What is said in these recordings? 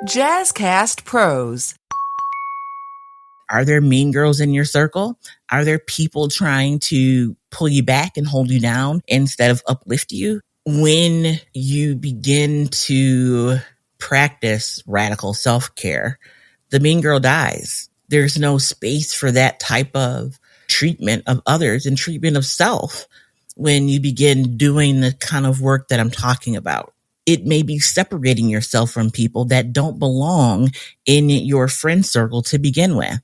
Jazzcast Pros. Are there mean girls in your circle? Are there people trying to pull you back and hold you down instead of uplift you? When you begin to practice radical self-care, the mean girl dies. There's no space for that type of treatment of others and treatment of self when you begin doing the kind of work that I'm talking about. It may be separating yourself from people that don't belong in your friend circle to begin with.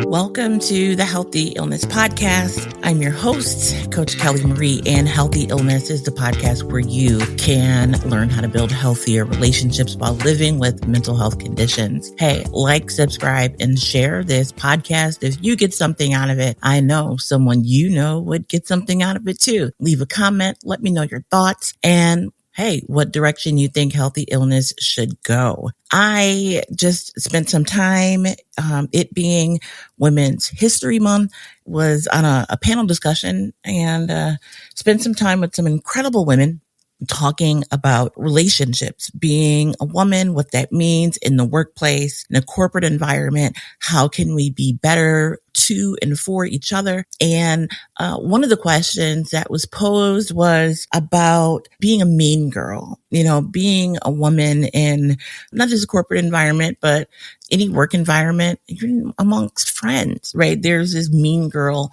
Welcome to the Healthy Illness Podcast. I'm your host, Coach Kelly Marie, and Healthy Illness is the podcast where you can learn how to build healthier relationships while living with mental health conditions. Hey, like, subscribe, and share this podcast. If you get something out of it, I know someone you know would get something out of it too. Leave a comment, let me know your thoughts, and hey, what direction you think Healthy Illness should go. I just spent some time, it being Women's History Month, was on a panel discussion and spent some time with some incredible women talking about relationships, being a woman, what that means in the workplace, in a corporate environment. How can we be better to and for each other? And one of the questions that was posed was about being a mean girl, being a woman in not just a corporate environment, but any work environment, even amongst friends, right? There's this mean girl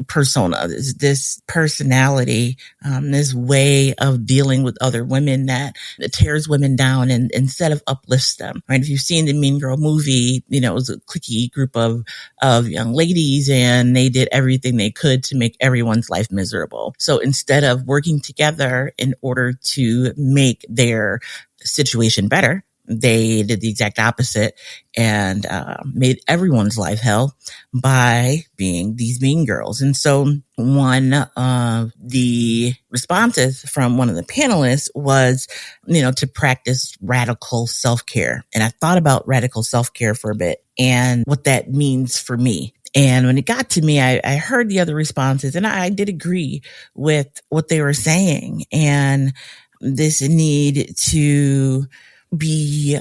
persona, this personality, this way of dealing with other women that tears women down and instead of uplifts them, right? If you've seen the Mean Girl movie, it was a cliquey group of young ladies and they did everything they could to make everyone's life miserable. So instead of working together in order to make their situation better, they did the exact opposite and made everyone's life hell by being these mean girls. And so one of the responses from one of the panelists was, to practice radical self-care. And I thought about radical self-care for a bit and what that means for me. And when it got to me, I heard the other responses and I did agree with what they were saying. And this need to be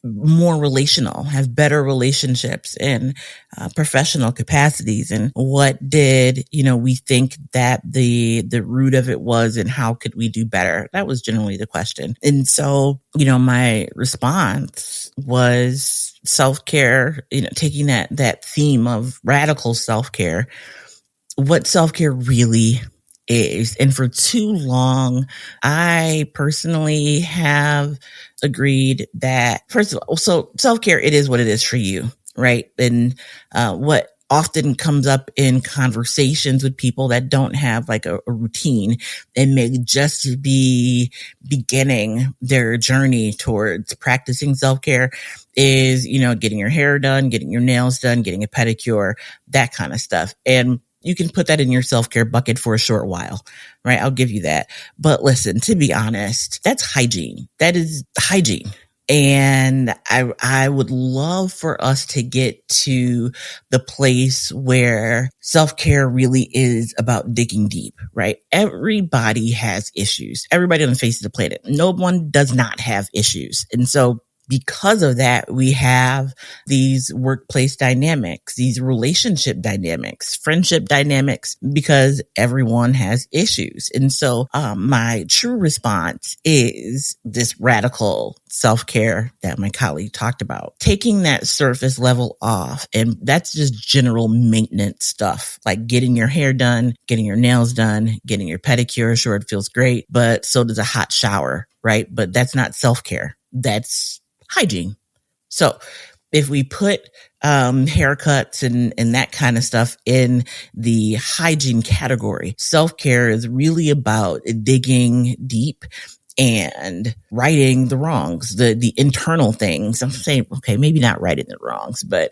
more relational, have better relationships and professional capacities. And what did, we think that the root of it was and how could we do better? That was generally the question. And so, my response was self-care, taking that theme of radical self-care, what self-care really is. And for too long, I personally have agreed that, first of all, so self-care, it is what it is for you, right? And what often comes up in conversations with people that don't have like a routine and may just be beginning their journey towards practicing self-care is, getting your hair done, getting your nails done, getting a pedicure, that kind of stuff. And you can put that in your self-care bucket for a short while, right? I'll give you that. But listen, to be honest, that's hygiene. That is hygiene. And I would love for us to get to the place where self-care really is about digging deep, right? Everybody has issues. Everybody on the face of the planet. No one does not have issues. And so because of that, we have these workplace dynamics, these relationship dynamics, friendship dynamics, because everyone has issues. And so my true response is this radical self-care that my colleague talked about, taking that surface level off. And that's just general maintenance stuff, like getting your hair done, getting your nails done, getting your pedicure. Sure, it feels great, but so does a hot shower, right? But that's not self-care. That's hygiene. So if we put haircuts and that kind of stuff in the hygiene category, self-care is really about digging deep and righting the wrongs, the internal things. I'm saying, okay, maybe not righting the wrongs, but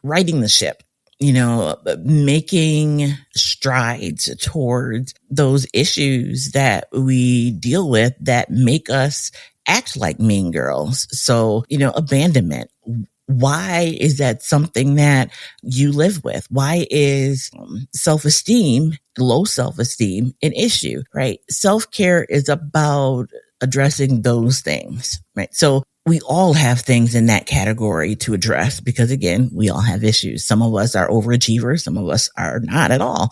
righting the ship. Making strides towards those issues that we deal with that make us act like mean girls. So, abandonment. Why is that something that you live with? Why is self-esteem, low self-esteem, an issue, right? Self-care is about addressing those things, right? So we all have things in that category to address because, again, we all have issues. Some of us are overachievers. Some of us are not at all.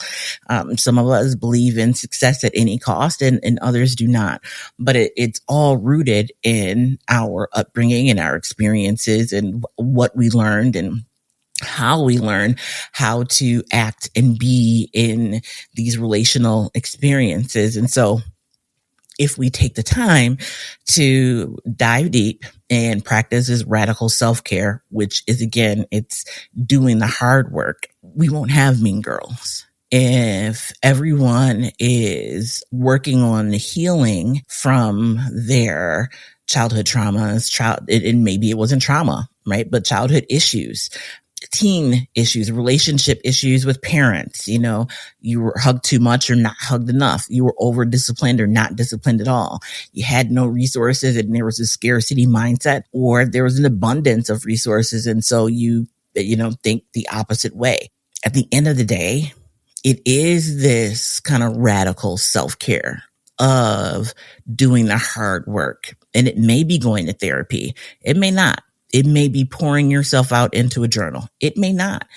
Some of us believe in success at any cost, and others do not. But it's all rooted in our upbringing and our experiences and what we learned and how we learn how to act and be in these relational experiences. And so if we take the time to dive deep and practice this radical self-care, which is, again, it's doing the hard work, we won't have mean girls. If everyone is working on the healing from their childhood traumas, and maybe it wasn't trauma, right? But childhood issues, teen issues, relationship issues with parents, you were hugged too much or not hugged enough. You were over disciplined or not disciplined at all. You had no resources and there was a scarcity mindset, or there was an abundance of resources. And so you think the opposite way. At the end of the day, it is this kind of radical self-care of doing the hard work. And it may be going to therapy. It may not. It may be pouring yourself out into a journal. It may not.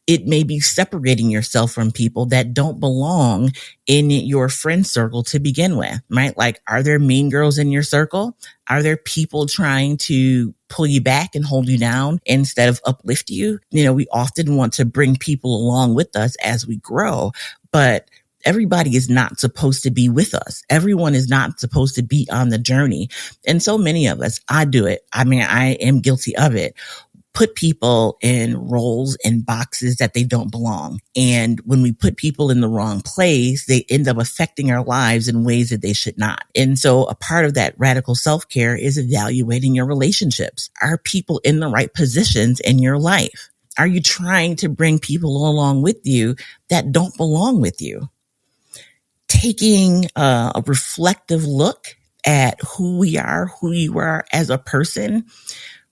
It may be separating yourself from people that don't belong in your friend circle to begin with, right? Like, are there mean girls in your circle? Are there people trying to pull you back and hold you down instead of uplift you? We often want to bring people along with us as we grow, but everybody is not supposed to be with us. Everyone is not supposed to be on the journey. And so many of us, I do it. I mean, I am guilty of it. Put people in roles and boxes that they don't belong. And when we put people in the wrong place, they end up affecting our lives in ways that they should not. And so a part of that radical self-care is evaluating your relationships. Are people in the right positions in your life? Are you trying to bring people along with you that don't belong with you? Taking a reflective look at who you are as a person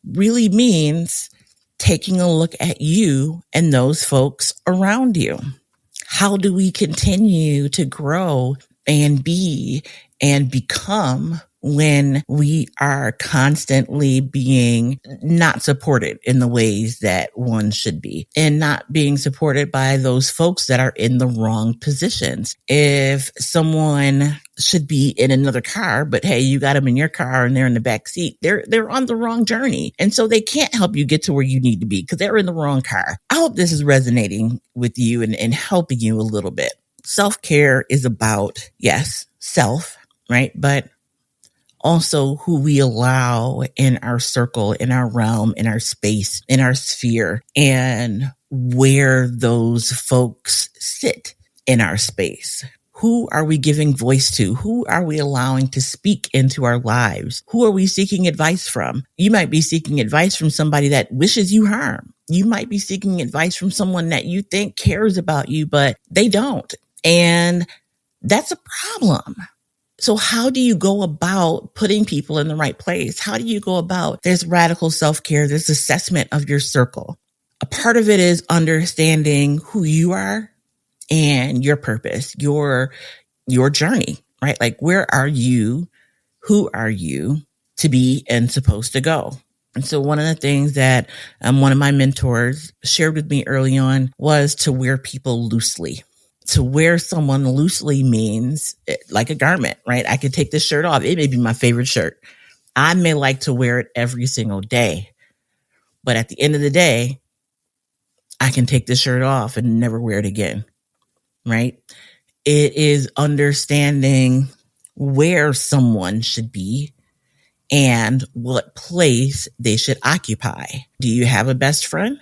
really means taking a look at you and those folks around you. How do we continue to grow and be and become when we are constantly being not supported in the ways that one should be, and not being supported by those folks that are in the wrong positions? If someone should be in another car, but hey, you got them in your car and they're in the back seat, they're on the wrong journey. And so they can't help you get to where you need to be because they're in the wrong car. I hope this is resonating with you and helping you a little bit. Self-care is about, yes, self, right? But also who we allow in our circle, in our realm, in our space, in our sphere, and where those folks sit in our space. Who are we giving voice to? Who are we allowing to speak into our lives? Who are we seeking advice from? You might be seeking advice from somebody that wishes you harm. You might be seeking advice from someone that you think cares about you, but they don't. And that's a problem. So how do you go about putting people in the right place? How do you go about this radical self-care, this assessment of your circle? A part of it is understanding who you are and your purpose, your journey, right? Like, where are you? Who are you to be and supposed to go? And so one of the things that one of my mentors shared with me early on was to wear people loosely. To wear someone loosely means like a garment, right? I could take this shirt off. It may be my favorite shirt. I may like to wear it every single day. But at the end of the day, I can take this shirt off and never wear it again, right? It is understanding where someone should be and what place they should occupy. Do you have a best friend?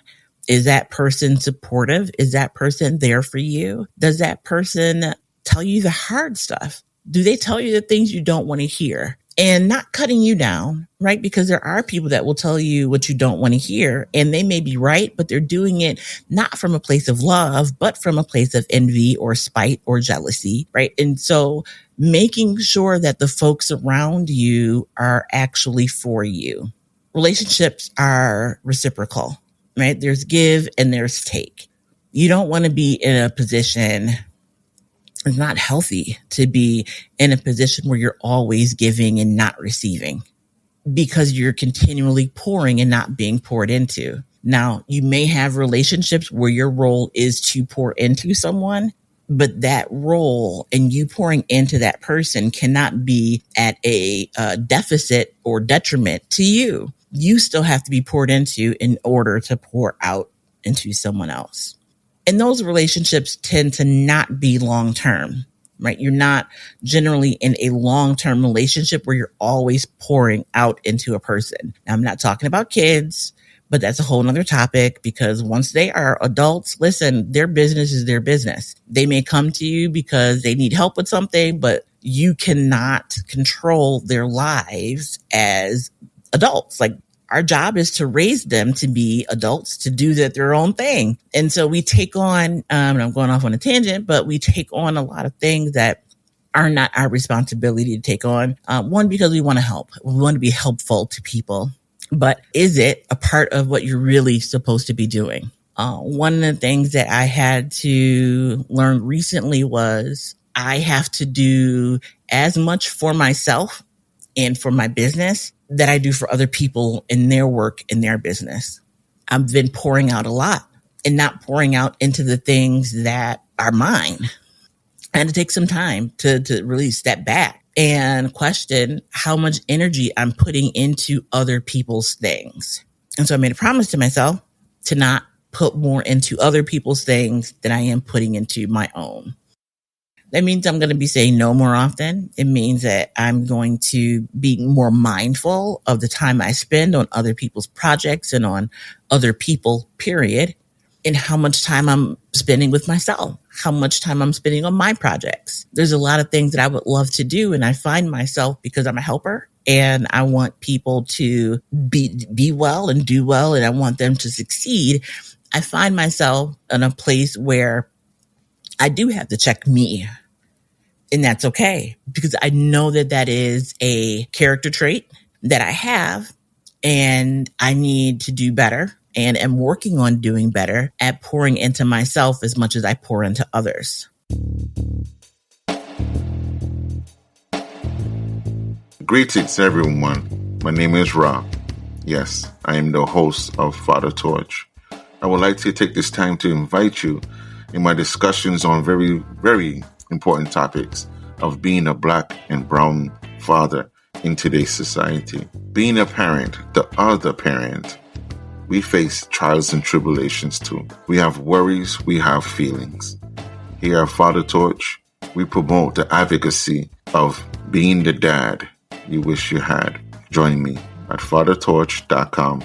Is that person supportive? Is that person there for you? Does that person tell you the hard stuff? Do they tell you the things you don't want to hear? And not cutting you down, right? Because there are people that will tell you what you don't want to hear, and they may be right, but they're doing it not from a place of love, but from a place of envy or spite or jealousy, right? And so making sure that the folks around you are actually for you. relationships are reciprocal, right? There's give and there's take. You don't want to be in a position, it's not healthy to be in a position where you're always giving and not receiving, because you're continually pouring and not being poured into. Now, you may have relationships where your role is to pour into someone, but that role and you pouring into that person cannot be at a deficit or detriment to you. You still have to be poured into in order to pour out into someone else. And those relationships tend to not be long-term, right? You're not generally in a long-term relationship where you're always pouring out into a person. Now, I'm not talking about kids, but that's a whole nother topic, because once they are adults, listen, their business is their business. They may come to you because they need help with something, but you cannot control their lives as adults. Like, our job is to raise them to be adults, to do their own thing. And so we take on, and I'm going off on a tangent, but we take on a lot of things that are not our responsibility to take on. One, because we want to help. We want to be helpful to people. But is it a part of what you're really supposed to be doing? One of the things that I had to learn recently was I have to do as much for myself and for my business that I do for other people in their work, in their business. I've been pouring out a lot and not pouring out into the things that are mine. I had to take some time to really step back and question how much energy I'm putting into other people's things. And so I made a promise to myself to not put more into other people's things than I am putting into my own. That means I'm going to be saying no more often. It means that I'm going to be more mindful of the time I spend on other people's projects and on other people, period, and how much time I'm spending with myself, how much time I'm spending on my projects. There's a lot of things that I would love to do, and I find myself, because I'm a helper and I want people to be well and do well, and I want them to succeed, I find myself in a place where I do have to check me. And that's okay, because I know that that is a character trait that I have, and I need to do better, and am working on doing better at pouring into myself as much as I pour into others. Greetings, everyone. My name is Rob. Yes, I am the host of Father Torch. I would like to take this time to invite you in my discussions on very, very important topics of being a Black and brown father in today's society. Being a parent, the other parent, we face trials and tribulations too. We have worries, we have feelings. Here at Father Torch, we promote the advocacy of being the dad you wish you had. Join me at fathertorch.com.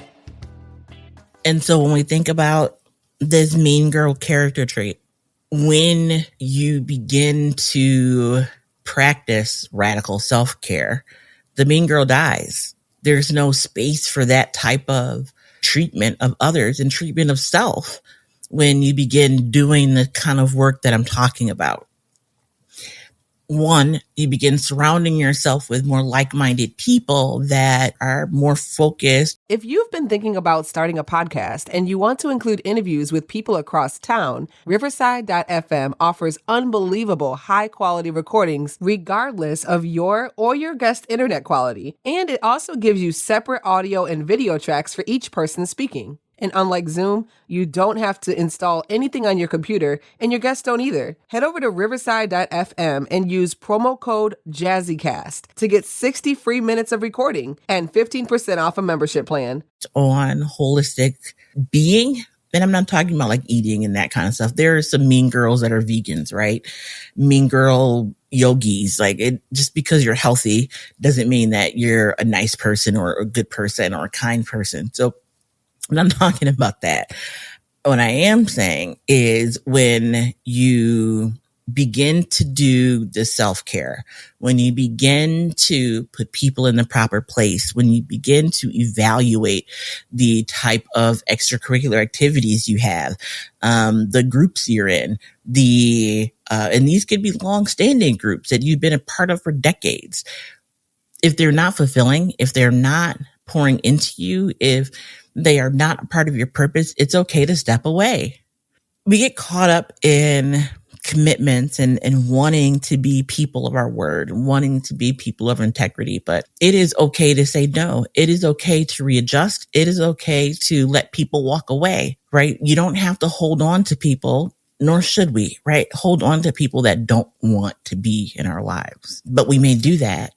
And so when we think about this mean girl character trait, when you begin to practice radical self-care, the mean girl dies. There's no space for that type of treatment of others and treatment of self when you begin doing the kind of work that I'm talking about. One, you begin surrounding yourself with more like-minded people that are more focused. If you've been thinking about starting a podcast and you want to include interviews with people across town, Riverside.fm offers unbelievable high-quality recordings regardless of your or your guest internet quality. And it also gives you separate audio and video tracks for each person speaking. And unlike Zoom, you don't have to install anything on your computer, and your guests don't either. Head over to Riverside.fm and use promo code JazzyCast to get 60 free minutes of recording and 15% off a membership plan. On holistic being, and I'm not talking about like eating and that kind of stuff. There are some mean girls that are vegans, right? Mean girl yogis. Like, it just because you're healthy doesn't mean that you're a nice person or a good person or a kind person. So I'm not talking about that. What I am saying is when you begin to do the self-care, when you begin to put people in the proper place, when you begin to evaluate the type of extracurricular activities you have, the groups you're in, and these could be long-standing groups that you've been a part of for decades. If they're not fulfilling, if they're not pouring into you, if they are not a part of your purpose, it's okay to step away. We get caught up in commitments and wanting to be people of our word, wanting to be people of integrity. But it is okay to say no. It is okay to readjust. It is okay to let people walk away, right? You don't have to hold on to people, nor should we, right? Hold on to people that don't want to be in our lives. But we may do that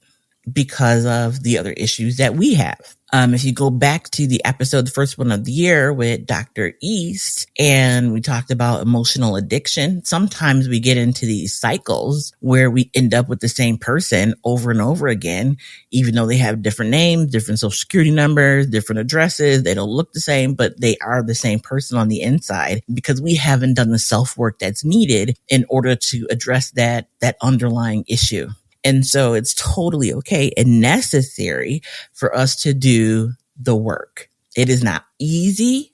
because of the other issues that we have. If you go back to the episode, the first one of the year with Dr. East, and we talked about emotional addiction, sometimes we get into these cycles where we end up with the same person over and over again, even though they have different names, different social security numbers, different addresses. They don't look the same, but they are the same person on the inside because we haven't done the self-work that's needed in order to address that underlying issue. And so it's totally okay and necessary for us to do the work. It is not easy,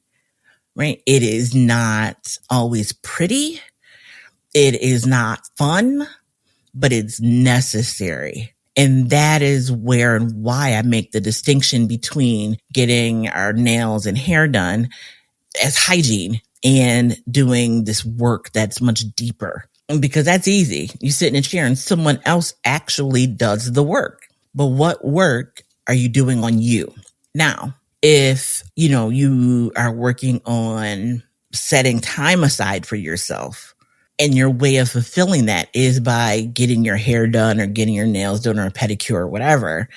right? It is not always pretty. It is not fun, but it's necessary. And that is where and why I make the distinction between getting our nails and hair done as hygiene and doing this work that's much deeper. Because that's easy. You sit in a chair and someone else actually does the work. But what work are you doing on you? Now, if, you are working on setting time aside for yourself, and your way of fulfilling that is by getting your hair done or getting your nails done or a pedicure or whatever,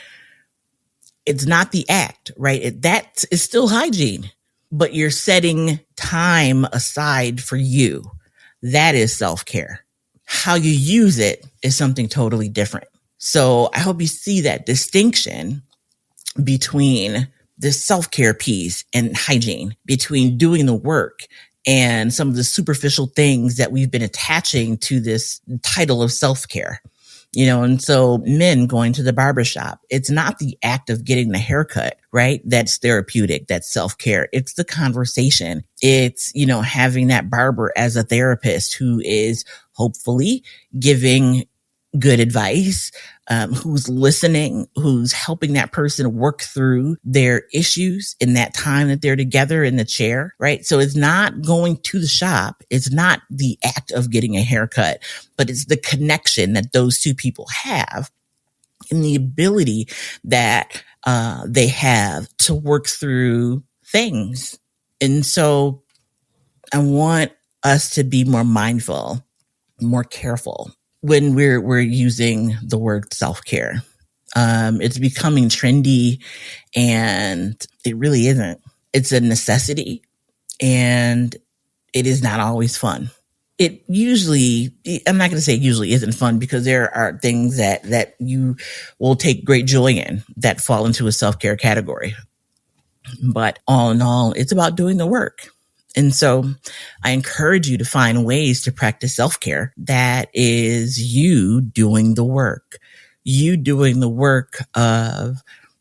it's not the act, right? That is still hygiene, but you're setting time aside for you. That is self-care. How you use it is something totally different. So I hope you see that distinction between the self-care piece and hygiene, between doing the work and some of the superficial things that we've been attaching to this title of self-care. And so men going to the barbershop, it's not the act of getting the haircut, right? That's therapeutic. That's self-care. It's the conversation. It's, having that barber as a therapist who is hopefully giving good advice, who's listening, who's helping that person work through their issues in that time that they're together in the chair, right? So it's not going to the shop. It's not the act of getting a haircut, but it's the connection that those two people have and the ability that they have to work through things. And so I want us to be more mindful, more careful when we're using the word self-care. It's becoming trendy and it really isn't. It's a necessity and it is not always fun. It usually, I'm not going to say it usually isn't fun because there are things that you will take great joy in that fall into a self-care category. But all in all, it's about doing the work. And so I encourage you to find ways to practice self-care that is you doing the work, of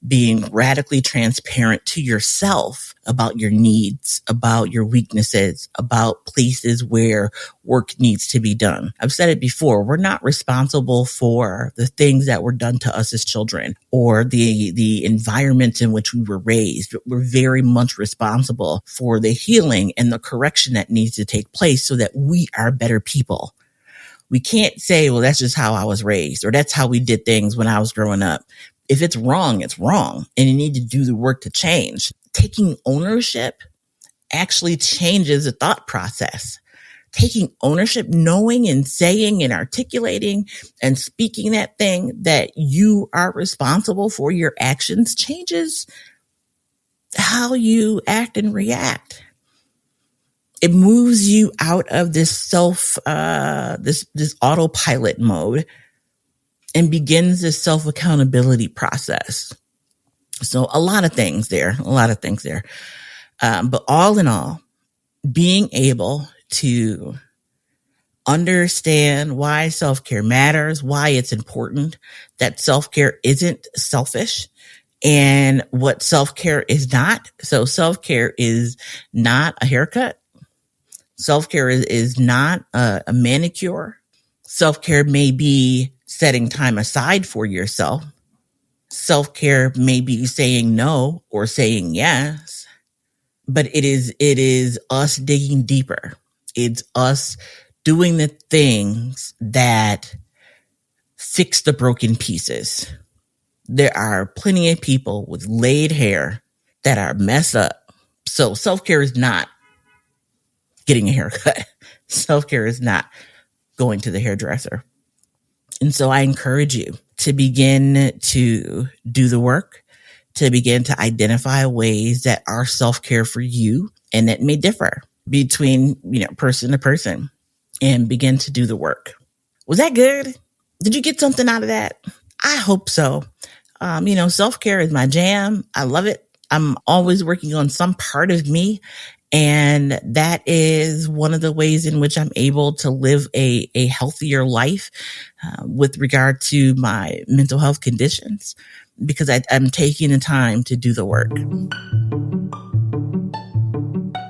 being radically transparent to yourself about your needs, about your weaknesses, about places where work needs to be done. I've said it before, we're not responsible for the things that were done to us as children or the environment in which we were raised. We're very much responsible for the healing and the correction that needs to take place so that we are better people. We can't say, well, that's just how I was raised or that's how we did things when I was growing up. If it's wrong, it's wrong. And you need to do the work to change. Taking ownership actually changes the thought process. Taking ownership, knowing and saying and articulating and speaking that thing that you are responsible for your actions changes how you act and react. It moves you out of this this autopilot mode and begins this self-accountability process. So a lot of things there. But all in all, being able to understand why self-care matters, why it's important, that self-care isn't selfish, and what self-care is not. So self-care is not a haircut. Self-care is not a manicure. Self-care may be setting time aside for yourself. Self-care may be saying no or saying yes, but it is us digging deeper. It's us doing the things that fix the broken pieces. There are plenty of people with laid hair that are messed up. So self-care is not getting a haircut. Self-care is not going to the hairdresser. And so I encourage you to begin to do the work, to begin to identify ways that are self-care for you, and that may differ between, person to person, and begin to do the work. Was that good? Did you get something out of that? I hope so. Self-care is my jam. I love it. I'm always working on some part of me. And that is one of the ways in which I'm able to live a healthier life with regard to my mental health conditions, because I'm taking the time to do the work.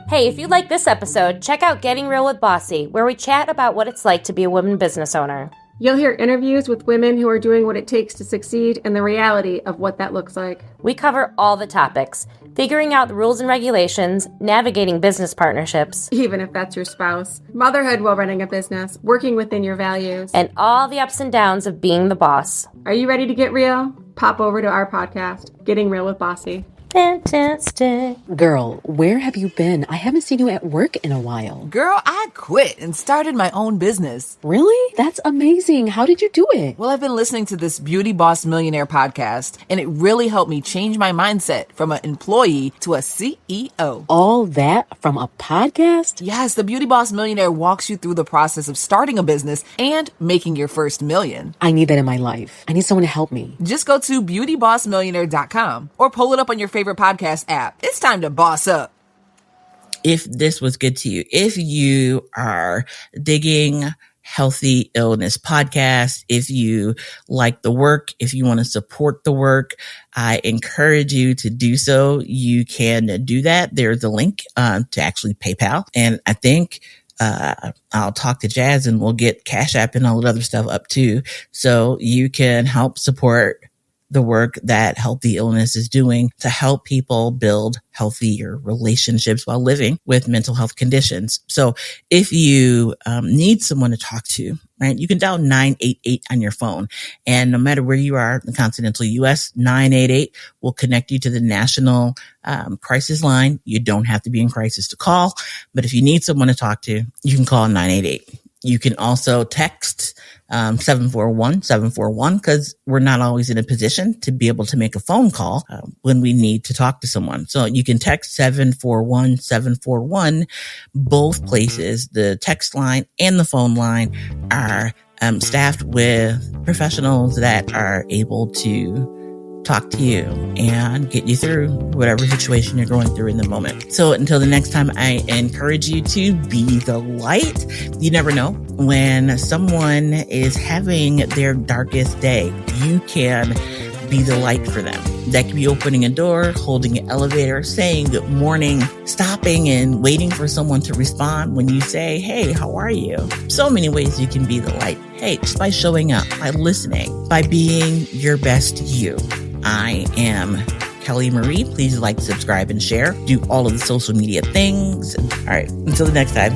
Hey, if you like this episode, check out Getting Real with Bossy, where we chat about what it's like to be a woman business owner. You'll hear interviews with women who are doing what it takes to succeed and the reality of what that looks like. We cover all the topics, figuring out the rules and regulations, navigating business partnerships, even if that's your spouse, motherhood while running a business, working within your values, and all the ups and downs of being the boss. Are you ready to get real? Pop over to our podcast, Getting Real with Bossy. Fantastic. Girl, where have you been? I haven't seen you at work in a while. Girl, I quit and started my own business. Really? That's amazing. How did you do it? Well, I've been listening to this Beauty Boss Millionaire podcast, and it really helped me change my mindset from an employee to a CEO. All that from a podcast? Yes, the Beauty Boss Millionaire walks you through the process of starting a business and making your first million. I need that in my life. I need someone to help me. Just go to beautybossmillionaire.com or pull it up on your favorite podcast app. It's time to boss up. If this was good to you, if you are digging Healthy Illness podcast, if you like the work, if you want to support the work, I encourage you to do so. You can do that. There's a link to actually PayPal. And I think I'll talk to Jazz and we'll get Cash App and all that other stuff up too. So you can help support the work that Healthy Illness is doing to help people build healthier relationships while living with mental health conditions. So if you need someone to talk to, right, you can dial 988 on your phone. And no matter where you are in the continental US, 988 will connect you to the national crisis line. You don't have to be in crisis to call, but if you need someone to talk to, you can call 988. You can also text 741-741 because we're not always in a position to be able to make a phone call when we need to talk to someone. So you can text 741-741. Both places, the text line and the phone line, are staffed with professionals that are able to talk to you and get you through whatever situation you're going through in the moment. So until the next time, I encourage you to be the light. You never know when someone is having their darkest day, you can be the light for them. That could be opening a door, holding an elevator, saying good morning, stopping and waiting for someone to respond when you say, hey, how are you? So many ways you can be the light. Hey, just by showing up, by listening, by being your best you. I am Kelly Marie. Please like, subscribe, and share. Do all of the social media things. All right. Until the next time.